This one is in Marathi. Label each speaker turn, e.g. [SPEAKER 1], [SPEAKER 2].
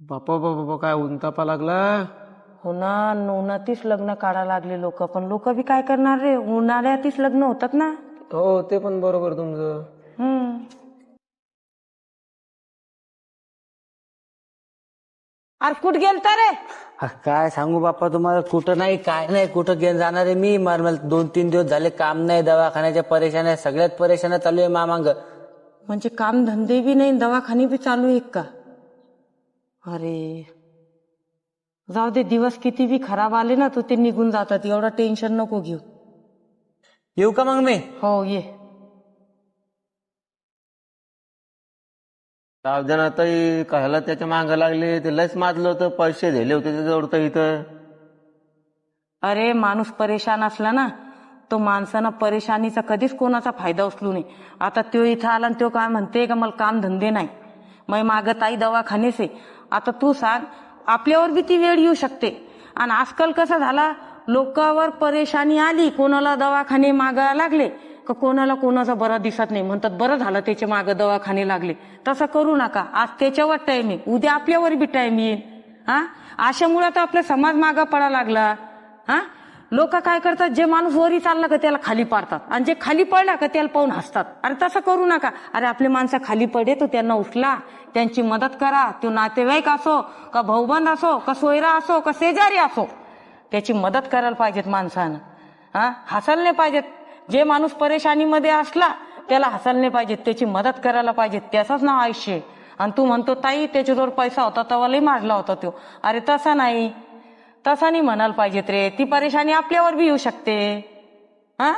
[SPEAKER 1] बापा बापा काय उंतापा लागला.
[SPEAKER 2] हो ना, उन्हातीच लग्न काढा लागले लोक. पण लोक बी काय करणार रे, उन्हाळ्यातच लग्न होतात ना.
[SPEAKER 1] हो ते पण बरोबर तुमचं.
[SPEAKER 2] अरे कुठं गेलता रे?
[SPEAKER 3] काय सांगू बाप्पा तुम्हाला, कुठं नाही काय नाही, कुठं घेऊन जाणार आहे मी. मला 2-3 दिवस झाले काम नाही, दवाखान्याच्या परेशान्या, सगळ्यात परेशान्या चालू आहे मामांग.
[SPEAKER 2] म्हणजे काम धंदे बी नाही, दवाखाने बी चालू आहे का? अरे जाऊ दे, दिवस किती बी खराब आले ना तू ते निघून जातात, एवढं टेन्शन नको घेऊ.
[SPEAKER 3] येऊ का मग मी?
[SPEAKER 2] हो ये.
[SPEAKER 1] सावधान ताई कशाला त्याच्या मागं लागले. ते लयच माजलं होतं, पैसे दिले होते त्याच्याजवळ तर इथं.
[SPEAKER 2] अरे माणूस परेशान असला ना, तो माणसानं परेशानीचा कधीच कोणाचा फायदा उचलू नये. आता तो इथं आला आणि तो काय म्हणते का मला काम धंदे नाही, मग मागं ताई दवाखानेच आहे. आता तू सांग, आपल्यावर बी ती वेळ येऊ शकते. आणि आजकाल कसं झाला, लोकांवर परेशानी आली, कोणाला दवाखाने मागा लागले का कोणाला कोणाचा बरा दिसत नाही, म्हणतात बरं झालं त्याच्या मागं दवाखाने लागले. तसं करू नका. आज त्याच्यावर टाइम आहे, उद्या आपल्यावर बी टाइम येईल. हा, अशामुळे तर आपला समाज मागा पडा लागला. हा, लोक काय करतात, जे माणूस वरी चालला का त्याला खाली पाडतात, आणि जे खाली पडला का त्याला पाहून हसतात. अरे तसं करू नका. अरे आपले माणसं खाली पडे तर त्यांना उचला, त्यांची मदत करा. तो नातेवाईक असो का भाऊबंद असो का सोयरा असो का शेजारी असो, त्याची मदत करायला पाहिजेत माणसानं. हा, हसायला नाही पाहिजेत. जे माणूस परेशानीमध्ये असला त्याला हसायला नाही पाहिजेत, त्याची मदत करायला पाहिजे. त्याचंच नाव आयुष्य आहे. आणि तू म्हणतो ताई त्याच्याजवळ पैसा होता तेव्हा लई माजला होता तो. अरे तसा नाही, तसा नाही म्हणायला पाहिजेत रे. ती परेशानी आपल्यावर बी येऊ शकते. हा,